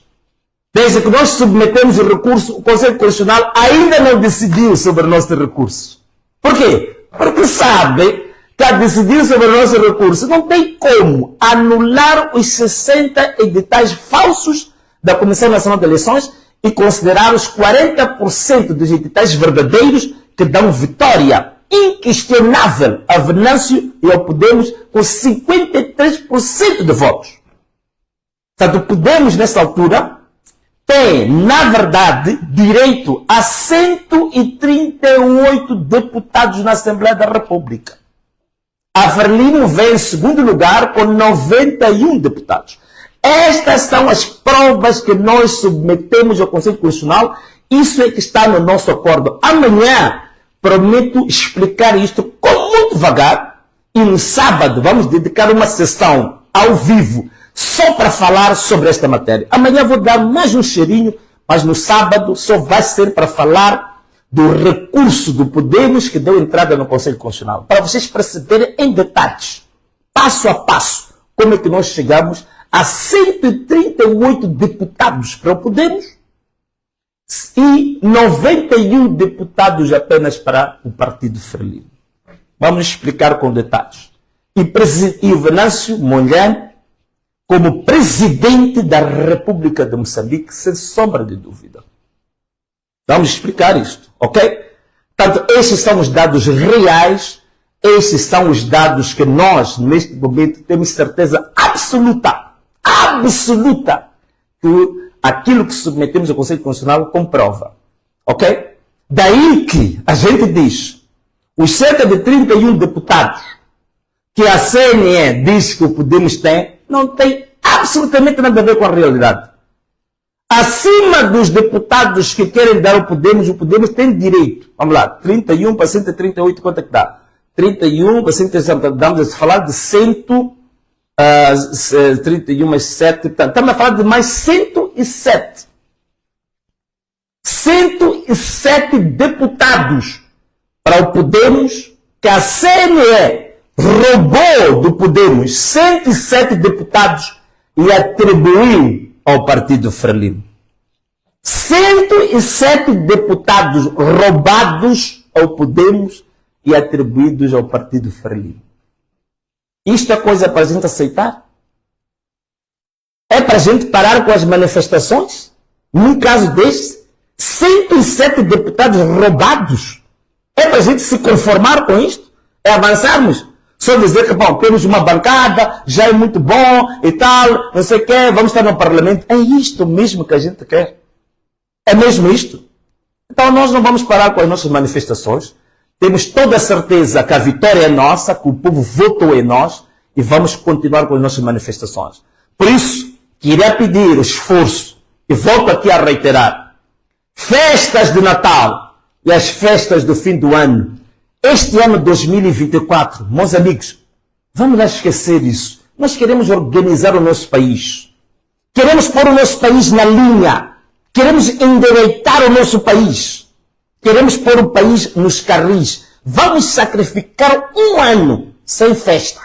desde que nós submetemos o recurso, o Conselho Constitucional ainda não decidiu sobre o nosso recurso. Por quê? Porque sabe que a decidir sobre o nosso recurso não tem como anular os 60 editais falsos da Comissão Nacional de Eleições e considerar os 40% dos editais verdadeiros que dão vitória inquestionável a Venâncio e ao Podemos com 53% de votos. Portanto, o Podemos, nessa altura, tem, na verdade, direito a 138 deputados na Assembleia da República. A Frelimo vem em segundo lugar com 91 deputados. Estas são as provas que nós submetemos ao Conselho Constitucional. Isso é que está no nosso acordo. Amanhã, prometo explicar isto com muito vagar. E no sábado, vamos dedicar uma sessão ao vivo só para falar sobre esta matéria. Amanhã vou dar mais um cheirinho, mas no sábado só vai ser para falar do recurso do Podemos que deu entrada no Conselho Constitucional. Para vocês perceberem em detalhes, passo a passo, como é que nós chegamos a 138 deputados para o Podemos e 91 deputados apenas para o Partido Frelimo. Vamos explicar com detalhes. E o Venâncio Mondlane, como presidente da República de Moçambique, sem sombra de dúvida. Vamos explicar isto, ok? Portanto, estes são os dados reais, estes são os dados que nós, neste momento, temos certeza absoluta, que aquilo que submetemos ao Conselho Constitucional comprova, ok? Daí que a gente diz, os cerca de 31 deputados que a CNE diz que o Podemos tem, não tem absolutamente nada a ver com a realidade. Acima dos deputados que querem dar o Podemos tem direito. Vamos lá, 31 para 138, quanto é que dá? 31 para 138, vamos falar de 31 mais 7, portanto, estamos a falar de mais 107. 107 deputados para o Podemos, que a CNE roubou do Podemos 107 deputados e atribuiu ao Partido Frelimo. 107 deputados roubados ao Podemos e atribuídos ao Partido Frelimo. Isto é coisa para a gente aceitar? É para a gente parar com as manifestações? Num caso deste, 107 deputados roubados. É para a gente se conformar com isto? É avançarmos? Só dizer que, bom, temos uma bancada, já é muito bom e tal, não sei o quê, vamos estar no Parlamento. É isto mesmo que a gente quer? É mesmo isto? Então nós não vamos parar com as nossas manifestações. Temos toda a certeza que a vitória é nossa, que o povo votou em nós e vamos continuar com as nossas manifestações. Por isso, queria pedir o esforço, e volto aqui a reiterar, festas de Natal e as festas do fim do ano. Este ano 2024, meus amigos, vamos lá esquecer isso. Nós queremos organizar o nosso país. Queremos pôr o nosso país na linha. Queremos endireitar o nosso país. Queremos pôr o país nos carris. Vamos sacrificar um ano sem festa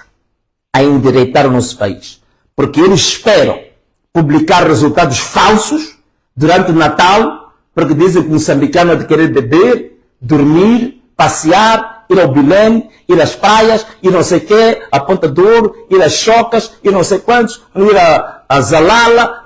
a endireitar o nosso país. Porque eles esperam publicar resultados falsos durante o Natal, porque dizem que o moçambicano é de querer beber, dormir, passear, ir ao Belém, ir às praias, ir não sei o quê, a Ponta do Ouro, ir às Chocas, ir não sei quantos, ir a Zalala.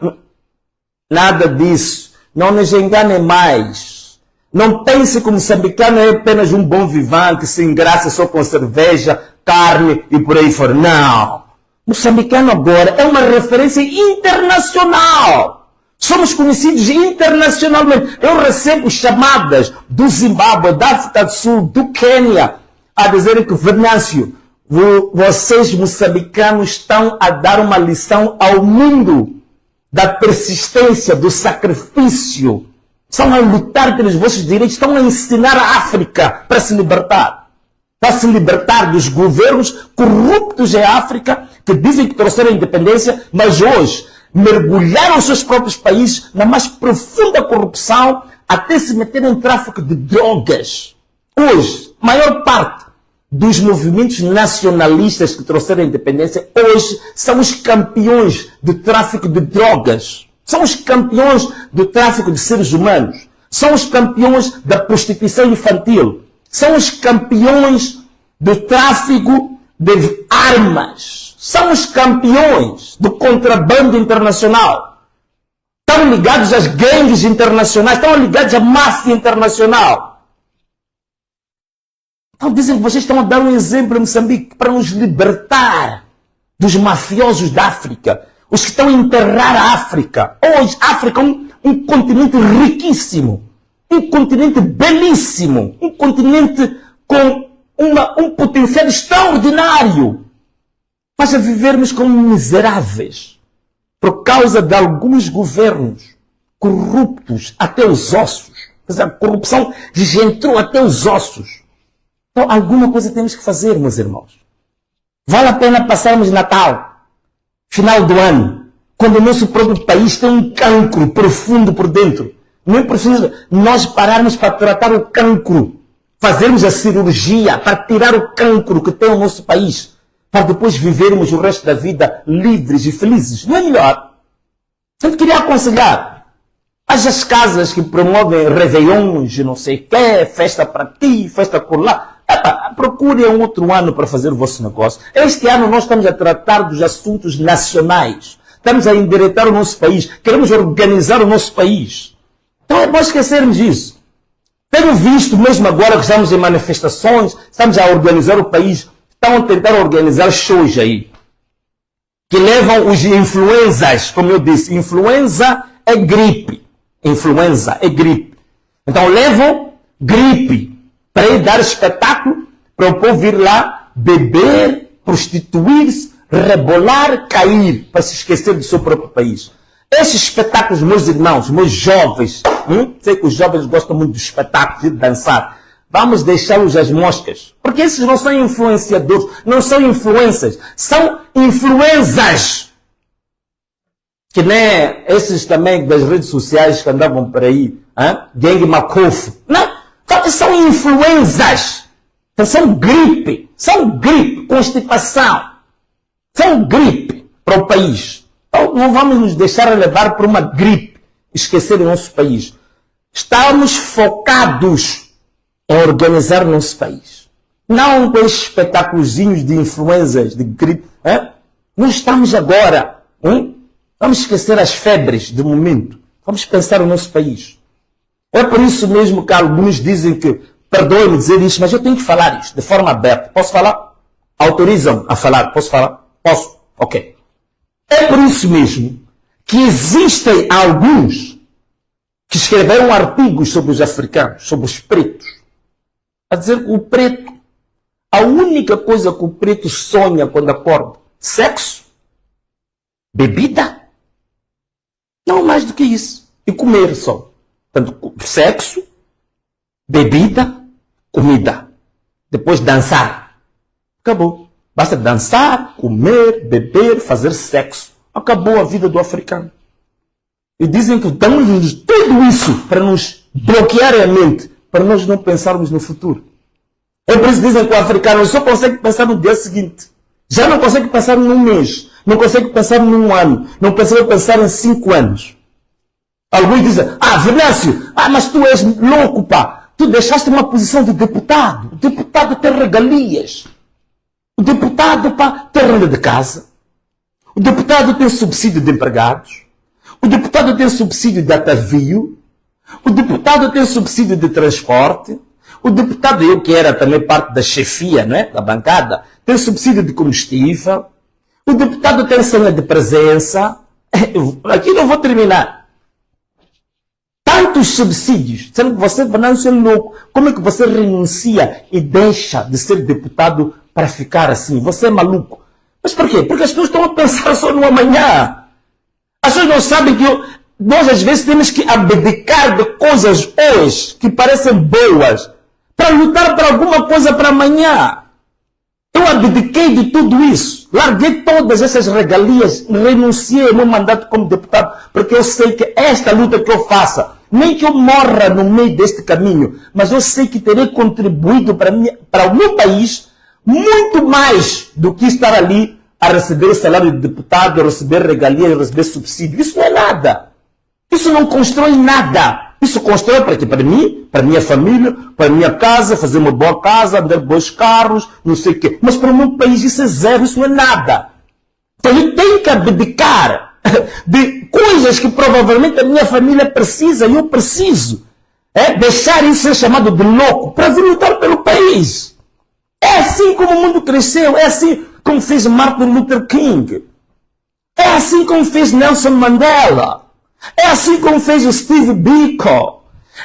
Nada disso. Não nos enganem mais. Não pense que o moçambicano é apenas um bom vivante, se engraça só com cerveja, carne e por aí fora. Não. O moçambicano agora é uma referência internacional. Somos conhecidos internacionalmente. Eu recebo chamadas do Zimbábue, da África do Sul, do Quênia, a dizerem que, Venâncio, vocês moçambicanos estão a dar uma lição ao mundo da persistência, do sacrifício. Estão a lutar pelos vossos direitos, estão a ensinar a África para se libertar. Para se libertar dos governos corruptos em África, que dizem que trouxeram a independência, mas hoje mergulharam os seus próprios países na mais profunda corrupção, até se meter em tráfico de drogas. Hoje, a maior parte dos movimentos nacionalistas que trouxeram a independência, hoje são os campeões do tráfico de drogas. São os campeões do tráfico de seres humanos. São os campeões da prostituição infantil. São os campeões do tráfico de armas. São os campeões do contrabando internacional. Estão ligados às gangues internacionais, estão ligados à máfia internacional. Então dizem que vocês estão a dar um exemplo em Moçambique para nos libertar dos mafiosos da África, os que estão a enterrar a África. Hoje, a África é um continente riquíssimo, um continente belíssimo, um continente com um potencial extraordinário. Mas a vivermos como miseráveis por causa de alguns governos corruptos até os ossos. Quer dizer, a corrupção já entrou até os ossos. Então, alguma coisa temos que fazer, meus irmãos. Vale a pena passarmos Natal, final do ano, quando o nosso próprio país tem um cancro profundo por dentro. Não é preciso nós pararmos para tratar o cancro, fazermos a cirurgia para tirar o cancro que tem o nosso país, para depois vivermos o resto da vida livres e felizes. Não é melhor? Eu queria aconselhar. As casas que promovem réveillons, não sei o quê, festa para aqui, festa por lá. Procurem um outro ano para fazer o vosso negócio. Este ano nós estamos a tratar dos assuntos nacionais. Estamos a endireitar o nosso país. Queremos organizar o nosso país. Então é bom esquecermos isso. Tenho visto, mesmo agora que estamos em manifestações, estamos a organizar o país, estão a tentar organizar shows aí, que levam os influenzas, como eu disse. Influenza é gripe. Influenza é gripe. Então levam gripe para ir dar espetáculo, para o povo vir lá beber, prostituir-se, rebolar, cair, para se esquecer do seu próprio país. Esses espetáculos, meus irmãos, meus jovens, sei que os jovens gostam muito de espetáculos e de dançar, vamos deixá-los às moscas. Porque esses não são influenciadores, não são influências, são influenzas. Que nem esses também das redes sociais que andavam por aí, Gang Macofo. Não, são influenzas. São gripe, constipação. São gripe para o país. Então não vamos nos deixar levar por uma gripe, esquecer o nosso país. Estamos focados em organizar o nosso país. Não com esses espetáculozinhos de influenzas, de gripe. Nós estamos agora. Vamos esquecer as febres do momento. Vamos pensar no nosso país. É por isso mesmo que alguns dizem que, perdoem-me dizer isto, mas eu tenho que falar isto de forma aberta. Posso falar? Autorizam a falar? Posso falar? Posso? Ok. É por isso mesmo que existem alguns que escreveram artigos sobre os africanos, sobre os pretos. A dizer que o preto, a única coisa que o preto sonha quando acorda, sexo, bebida, não mais do que isso. E comer só. Portanto, sexo, bebida, comida. Depois dançar. Acabou. Basta dançar, comer, beber, fazer sexo. Acabou a vida do africano. E dizem que dão-nos tudo isso para nos bloquear a mente, para nós não pensarmos no futuro. É por isso que dizem que o africano só consegue pensar no dia seguinte. Já não consegue pensar num mês. Não consegue pensar num ano. Não consegue pensar em 5 anos. Alguns dizem, Venâncio, mas tu és louco, pá. Tu deixaste uma posição de deputado. O deputado tem regalias. O deputado, pá, tem renda de casa. O deputado tem subsídio de empregados. O deputado tem subsídio de atavio. O deputado tem subsídio de transporte. O deputado, eu que era também parte da chefia, não é? Da bancada, tem subsídio de combustível. O deputado tem senha de presença. Aqui não vou terminar. Tantos subsídios, sendo que você, Venâncio, é louco. Como é que você renuncia e deixa de ser deputado para ficar assim? Você é maluco. Mas por quê? Porque as pessoas estão a pensar só no amanhã. As pessoas não sabem que nós às vezes temos que abdicar de coisas hoje que parecem boas para lutar para alguma coisa para amanhã. Eu abdiquei de tudo isso. Larguei todas essas regalias, renunciei ao meu mandato como deputado, porque eu sei que esta luta que eu faça, nem que eu morra no meio deste caminho, mas eu sei que terei contribuído para o meu país muito mais do que estar ali a receber o salário de deputado, a receber regalias, a receber subsídio. Isso não é nada. Isso não constrói nada. Isso constrói para quê? Para mim, para a minha família, para a minha casa, fazer uma boa casa, andar bons carros, não sei o quê. Mas para o meu país isso é zero, isso não é nada. Então eu tenho que abdicar de coisas que provavelmente a minha família precisa e eu preciso. Deixar isso ser chamado de louco para vir lutar pelo país. É assim como o mundo cresceu, é assim como fez Martin Luther King. É assim como fez Nelson Mandela. É assim como fez o Steve Biko.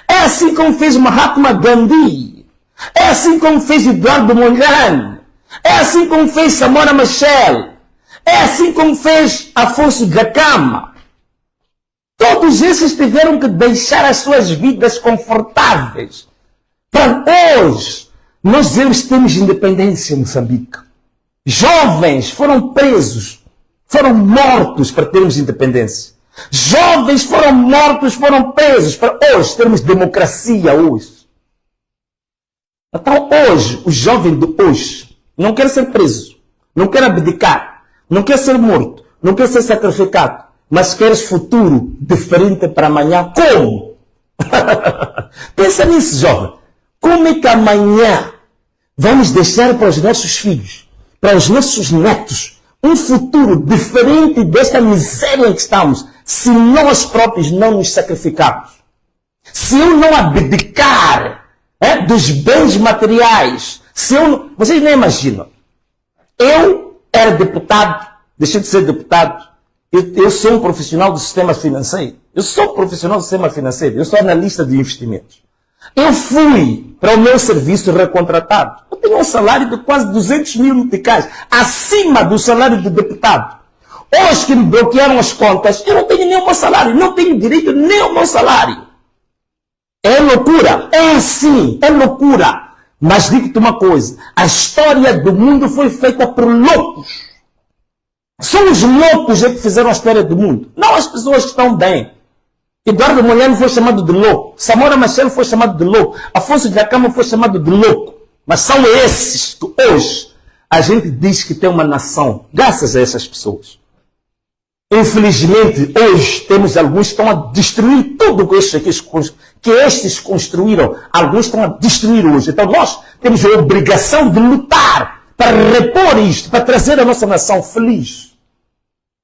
É assim como fez Mahatma Gandhi. É assim como fez Eduardo Mondlane. É assim como fez Samora Machel. É assim como fez Afonso Dhlakama. Todos esses tiveram que deixar as suas vidas confortáveis. Para hoje, nós temos independência em Moçambique. Jovens foram presos, foram mortos para termos independência. Jovens foram mortos, foram presos para hoje termos democracia hoje. Então hoje, o jovem de hoje não quer ser preso, não quer abdicar, não quer ser morto, não quer ser sacrificado, mas quer futuro diferente para amanhã. Como? Pensa nisso, jovem. Como é que amanhã vamos deixar para os nossos filhos, para os nossos netos, um futuro diferente desta miséria em que estamos, se nós próprios não nos sacrificarmos? Se eu não abdicar dos bens materiais, vocês nem imaginam. Eu era deputado, deixei de ser deputado, eu sou um profissional do sistema financeiro. Eu sou profissional do sistema financeiro, eu sou analista de investimentos. Eu fui para o meu serviço recontratado. Eu tenho um salário de quase 200 mil meticais, acima do salário do deputado. Hoje que me bloquearam as contas, eu não tenho nem o meu salário, não tenho direito nem ao meu salário. É loucura, é assim, é loucura. Mas digo-te uma coisa, a história do mundo foi feita por loucos. São os loucos que fizeram a história do mundo, não as pessoas que estão bem. Eduardo Mondlane foi chamado de louco. Samora Machel foi chamado de louco. Afonso Dhlakama foi chamado de louco. Mas são esses que hoje a gente diz que tem uma nação, graças a essas pessoas. Infelizmente, hoje temos alguns que estão a destruir tudo que estes construíram. Alguns estão a destruir hoje. Então nós temos a obrigação de lutar para repor isto, para trazer a nossa nação feliz.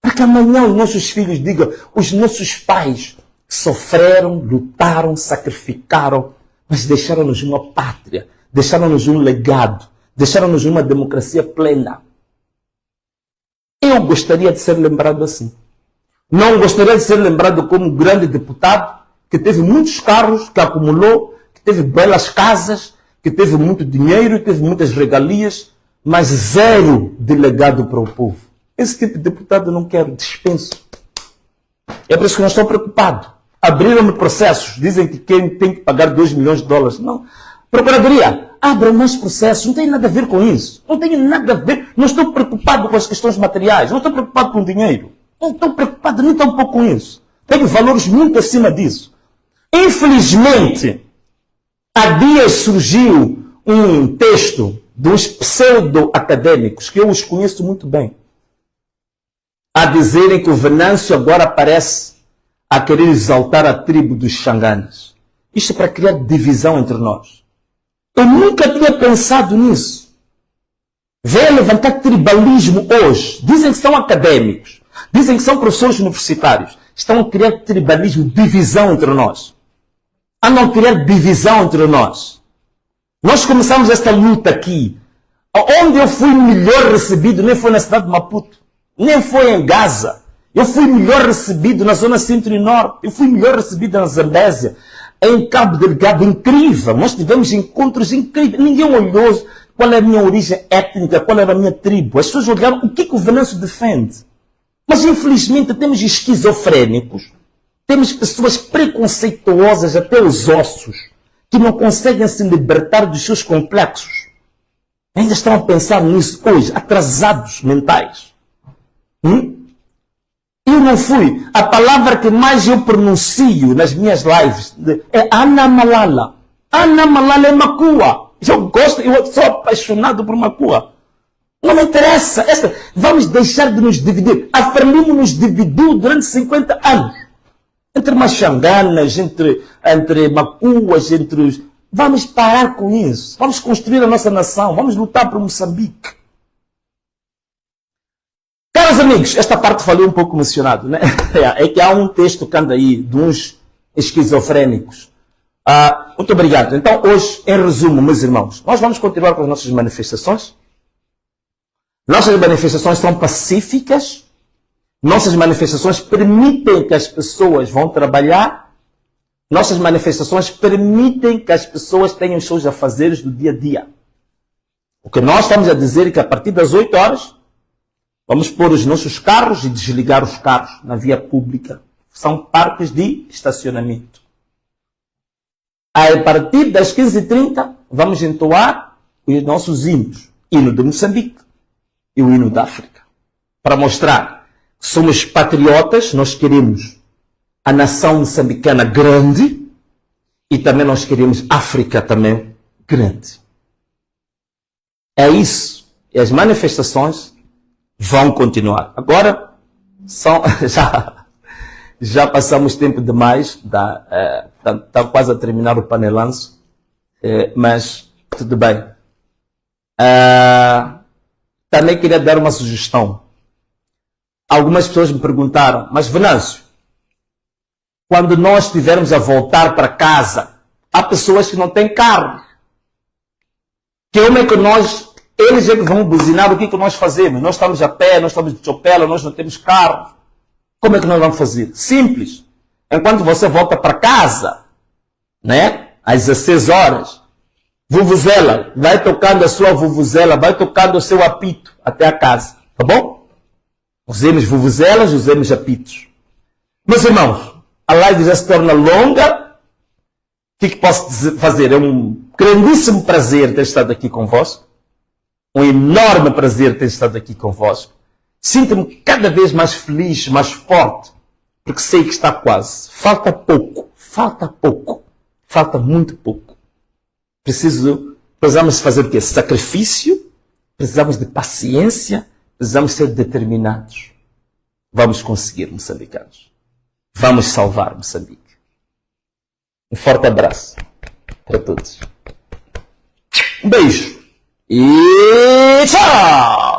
Para que amanhã os nossos filhos digam, os nossos pais sofreram, lutaram, sacrificaram, mas deixaram-nos uma pátria, deixaram-nos um legado, deixaram-nos uma democracia plena. Eu gostaria de ser lembrado assim. Não gostaria de ser lembrado como um grande deputado que teve muitos carros, que acumulou, que teve belas casas, que teve muito dinheiro, que teve muitas regalias, mas zero de legado para o povo. Esse tipo de deputado eu não quero, dispenso. É por isso que eu não estou preocupado. Abriram-me processos, dizem que quem tem que pagar 2 milhões de dólares. Não. Procuradoria, abram mais processos, não tem nada a ver com isso. Não tenho nada a ver, não estou preocupado com as questões materiais, não estou preocupado com o dinheiro. Não estou preocupado nem tão pouco com isso. Tenho valores muito acima disso. Infelizmente, há dias surgiu um texto dos pseudo-acadêmicos, que eu os conheço muito bem, a dizerem que o Venâncio agora parece a querer exaltar a tribo dos Xanganas. Isto é para criar divisão entre nós. Eu nunca tinha pensado nisso. Vem levantar tribalismo hoje. Dizem que são acadêmicos. Dizem que são professores universitários. Estão a criar tribalismo, divisão entre nós. Andam a criar divisão entre nós. Nós começamos esta luta aqui. Onde eu fui melhor recebido nem foi na cidade de Maputo. Nem foi em Gaza. Eu fui melhor recebido na zona centro e norte. Eu fui melhor recebido na Zambésia. Em Cabo Delgado, incrível. Nós tivemos encontros incríveis. Ninguém olhou qual é a minha origem étnica, qual era a minha tribo. As pessoas olharam o que o Venâncio defende. Mas, infelizmente, temos esquizofrénicos. Temos pessoas preconceituosas até os ossos, que não conseguem se libertar dos seus complexos. Ainda estão a pensar nisso hoje, atrasados mentais. Eu não fui. A palavra que mais eu pronuncio nas minhas lives é Ana Malala. Ana Malala é Makua. Eu gosto, eu sou apaixonado por Makua. Não me interessa. Vamos deixar de nos dividir. A Frelimo nos dividiu durante 50 anos. Entre Machanganas, entre Macuas, entre os... Vamos parar com isso. Vamos construir a nossa nação. Vamos lutar por Moçambique. Caros amigos, esta parte falei um pouco emocionado, né? É que há um texto que anda aí de uns esquizofrénicos. Muito obrigado. Então, hoje, em resumo, meus irmãos, nós vamos continuar com as nossas manifestações. Nossas manifestações são pacíficas. Nossas manifestações permitem que as pessoas vão trabalhar. Nossas manifestações permitem que as pessoas tenham os seus afazeres do dia a dia. O que nós estamos a dizer é que a partir das 8 horas, vamos pôr os nossos carros e desligar os carros na via pública. São parques de estacionamento. A partir das 15h30, vamos entoar os nossos hinos. Hino de Moçambique e o hino da África. Para mostrar que somos patriotas, nós queremos a nação moçambicana grande e também nós queremos África também grande. É isso. E as manifestações vão continuar. Agora, já passamos tempo demais, está quase a terminar o panelanço, mas tudo bem. Também queria dar uma sugestão. Algumas pessoas me perguntaram, mas Venâncio, quando nós estivermos a voltar para casa, há pessoas que não têm carro. Como é que eles é que vão buzinar o que nós fazemos? Nós estamos a pé, nós estamos de chopela, nós não temos carro. Como é que nós vamos fazer? Simples. Enquanto você volta para casa, né, às 16 horas, vuvuzela, vai tocando a sua vuvuzela, vai tocando o seu apito até a casa. Tá bom? Usemos vuvuzelas, usemos apitos. Meus irmãos, a live já se torna longa. O que posso fazer? É um grandíssimo prazer ter estado aqui convosco. Um enorme prazer ter estado aqui convosco. Sinto-me cada vez mais feliz, mais forte, porque sei que está quase. Falta pouco, falta muito pouco. Precisamos fazer o quê? Sacrifício, precisamos de paciência, precisamos ser determinados. Vamos conseguir, moçambicanos. Vamos salvar Moçambique. Um forte abraço para todos. Um beijo e tchau!